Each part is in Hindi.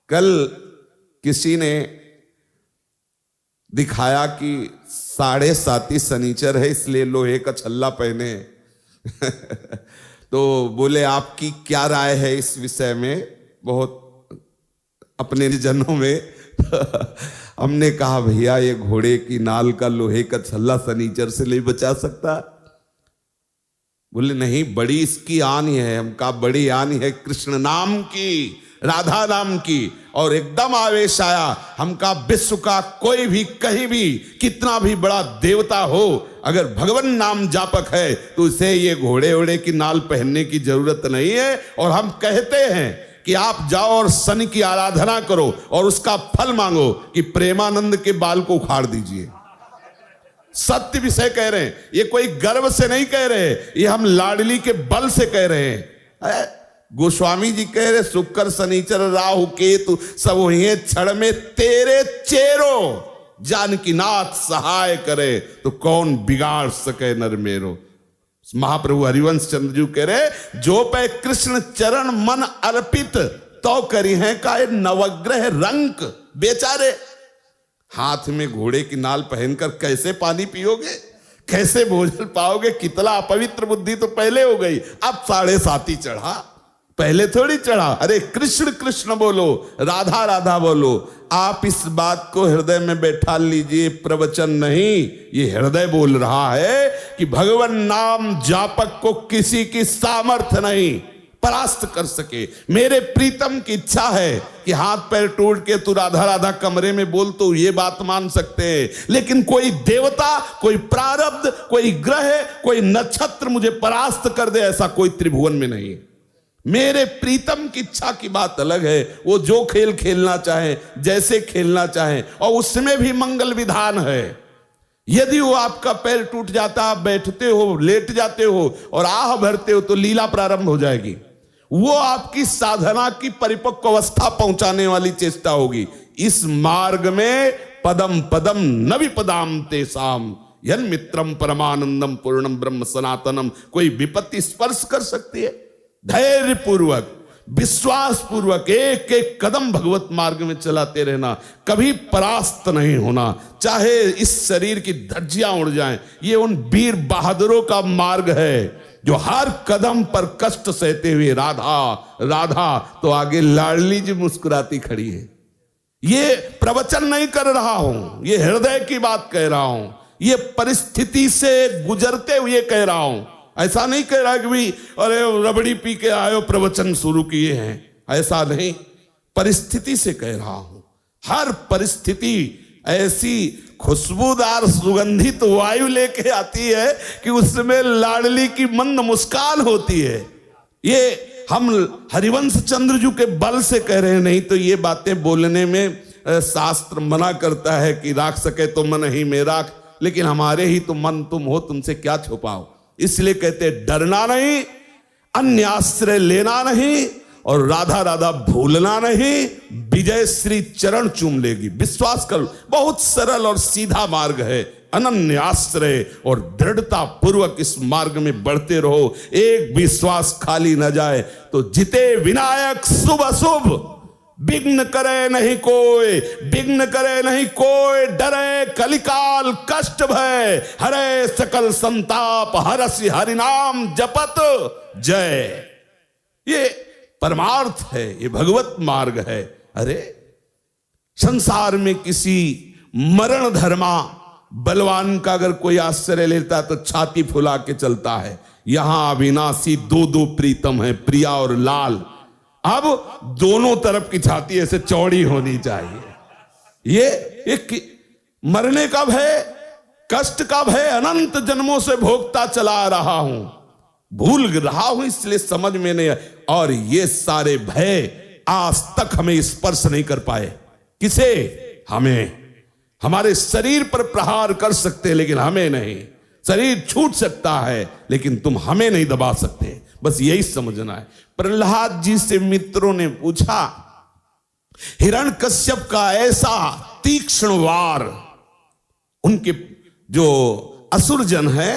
कल किसी ने दिखाया कि 7.5 शनिचर है इसलिए लोहे का छल्ला पहने तो बोले आपकी क्या राय है इस विषय में, बहुत अपने जनों में हमने कहा भैया ये घोड़े की नाल का लोहे का छल्ला शनिचर से नहीं बचा सकता। बोले नहीं, बड़ी इसकी आनी है। हम कहा बड़ी आनी है कृष्ण नाम की, राधा नाम की। और एकदम आवेश आया। हम कहा विश्व का कोई भी कहीं भी कितना भी बड़ा देवता हो, अगर भगवान नाम जापक है तो उसे ये घोड़े ओड़े की नाल पहनने की जरूरत नहीं है। और हम कहते हैं कि आप जाओ और शनि की आराधना करो और उसका फल मांगो कि प्रेमानंद के बाल को उखाड़ दीजिए। सत्य विषय कह रहे हैं, ये कोई गर्व से नहीं कह रहे, ये हम लाडली के बल से कह रहे हैं। गोस्वामी जी कह रहे शुक्र शनिचर राहु केतु सब वही क्षण में तेरे चेरो, जानकी नाथ सहाय करे तो कौन बिगाड़ सके नर मेरो। महाप्रभु हरिवंश चंद्र जी कह रहे जो पे कृष्ण चरण मन अर्पित तो करी है का नवग्रह रंक। बेचारे हाथ में घोड़े की नाल पहनकर कैसे पानी पियोगे, कैसे भोजन पाओगे, कितना अपवित्र बुद्धि तो पहले हो गई। अब 7.5 चढ़ा, पहले थोड़ी चढ़ा। अरे कृष्ण कृष्ण बोलो, राधा राधा बोलो। आप इस बात को हृदय में बैठा लीजिए, प्रवचन नहीं, ये हृदय बोल रहा है कि भगवान नाम जापक को किसी की सामर्थ्य नहीं परास्त कर सके। मेरे प्रीतम की इच्छा है कि हाथ पैर टूट के तू राधा राधा कमरे में बोल तो ये बात मान सकते हैं, लेकिन कोई देवता, कोई प्रारब्ध, कोई ग्रह, कोई नक्षत्र मुझे परास्त कर दे ऐसा कोई त्रिभुवन में नहीं। मेरे प्रीतम की इच्छा की बात अलग है। वो जो खेल खेलना चाहे, जैसे खेलना चाहे, और उसमें भी मंगल विधान है। यदि वो आपका पैर टूट जाता, आप बैठते हो, लेट जाते हो और आह भरते हो तो लीला प्रारंभ हो जाएगी। वो आपकी साधना की परिपक्व अवस्था पहुंचाने वाली चेष्टा होगी। इस मार्ग में पदम पदम न विपदाम तेसाम यन मित्रम परमानंदम पूर्णम ब्रह्म सनातनम। कोई विपत्ति स्पर्श कर सकती है? धैर्य पूर्वक, विश्वास पूर्वक एक एक कदम भगवत मार्ग में चलाते रहना, कभी परास्त नहीं होना। चाहे इस शरीर की धज्जियां उड़ जाएं, ये उन वीर बहादुरों का मार्ग है जो हर कदम पर कष्ट सहते हुए राधा राधा तो आगे लाडली जी मुस्कुराती खड़ी है। ये प्रवचन नहीं कर रहा हूं, ये हृदय की बात कह रहा हूं, ये परिस्थिति से गुजरते हुए कह रहा हूं। ऐसा नहीं कह रहा कि भाई अरे रबड़ी पी के आयो प्रवचन शुरू किए हैं, ऐसा नहीं, परिस्थिति से कह रहा हूं। हर परिस्थिति ऐसी खुशबूदार सुगंधित वायु लेके आती है कि उसमें लाडली की मंद मुस्कान होती है। ये हम हरिवंश चंद्र जी के बल से कह रहे हैं, नहीं तो ये बातें बोलने में शास्त्र मना करता है कि राख सके तो मन ही में राख, लेकिन हमारे ही तो मन तुम हो, तुमसे क्या छुपाओ। इसलिए कहते डरना नहीं, अन्य आश्रय लेना नहीं और राधा राधा भूलना नहीं। विजय श्री चरण चूम लेगी, विश्वास करो। बहुत सरल और सीधा मार्ग है, अनन्य आश्रय और दृढ़ता पूर्वक इस मार्ग में बढ़ते रहो। एक विश्वास खाली न जाए तो जिते विनायक शुभ अशुभ, विघ्न करे नहीं कोई, विघ्न करे नहीं कोई, डरे कलिकाल कष्ट भय, हरे सकल संताप, हरसि हरि नाम जपत जय। ये परमार्थ है, ये भगवत मार्ग है। अरे संसार में किसी मरण धर्मा बलवान का अगर कोई आश्रय लेता तो छाती फुला के चलता है। यहां अविनाशी दो प्रीतम है, प्रिया और लाल। अब दोनों तरफ की छाती ऐसे चौड़ी होनी चाहिए। ये एक मरने का भय, कष्ट का भय अनंत जन्मों से भोगता चला रहा हूं, भूल रहा हूं, इसलिए समझ में नहीं। और ये सारे भय आज तक हमें स्पर्श नहीं कर पाए। किसे? हमें। हमारे शरीर पर प्रहार कर सकते लेकिन हमें नहीं। शरीर छूट सकता है लेकिन तुम हमें नहीं दबा सकते। बस यही समझना है। प्रहलाद जी से मित्रों ने पूछा, हिरण्यकश्यप का ऐसा तीक्ष्ण वार, उनके जो असुर जन है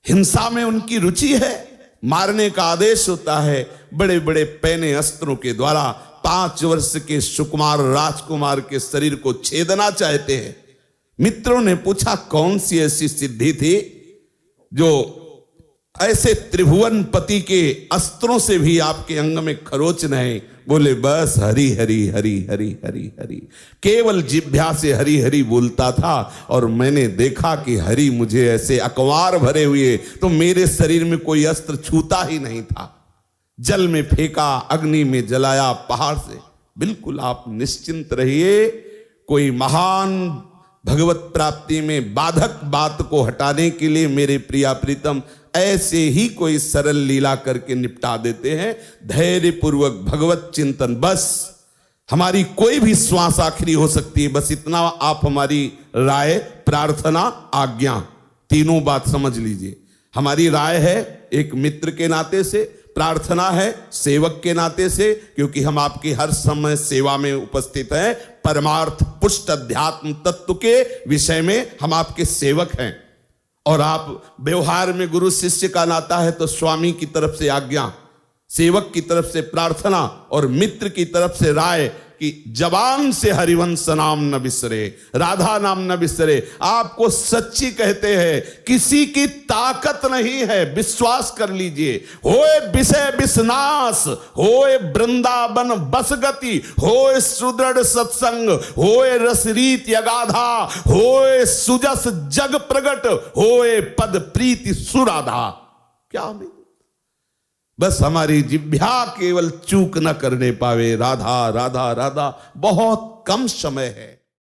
हिंसा में उनकी रुचि है, मारने का आदेश होता है, बड़े बड़े पैने अस्त्रों के द्वारा 5 वर्ष के सुकुमार राजकुमार के शरीर को छेदना चाहते हैं। मित्रों ने पूछा कौन सी ऐसी सिद्धि थी जो ऐसे त्रिभुवनपति के अस्त्रों से भी आपके अंग में खरोच नहीं। बोले बस हरि हरि हरि हरि हरि हरि, केवल जिह्वा से हरि हरि बोलता था और मैंने देखा कि हरि मुझे ऐसे अकवार भरे हुए, तो मेरे शरीर में कोई अस्त्र छूता ही नहीं था। जल में फेंका, अग्नि में जलाया, पहाड़ से। बिल्कुल आप निश्चिंत रहिए, कोई महान भगवत प्राप्ति में बाधक बात को हटाने के लिए मेरे प्रिया प्रीतम ऐसे ही कोई सरल लीला करके निपटा देते हैं। धैर्य पूर्वक भगवत चिंतन, बस हमारी कोई भी श्वास आखिरी हो सकती है, बस इतना आप हमारी राय, प्रार्थना, आज्ञा, तीनों बात समझ लीजिए। हमारी राय है एक मित्र के नाते से, प्रार्थना है सेवक के नाते से, क्योंकि हम आपकी हर समय सेवा में उपस्थित हैं। परमार्थ पुष्ट अध्यात्म तत्व के विषय में हम आपके सेवक हैं, और आप व्यवहार में गुरु शिष्य का नाता है तो स्वामी की तरफ से आज्ञा, सेवक की तरफ से प्रार्थना और मित्र की तरफ से राय कि जबान से हरिवंश नाम न बिसरे, राधा नाम न बिसरे। आपको सच्ची कहते हैं, किसी की ताकत नहीं है, विश्वास कर लीजिए। होए विषय विषनाश, होए वृंदावन बस गति, होए सुदृढ़ सत्संग, होए रसरीत यगाधा, होए सुजस जग प्रगट, होए पद प्रीति सुराधा। क्या नहीं, बस हमारी जिह्वा केवल चूक न करने पावे। राधा राधा राधा, बहुत कम समय है।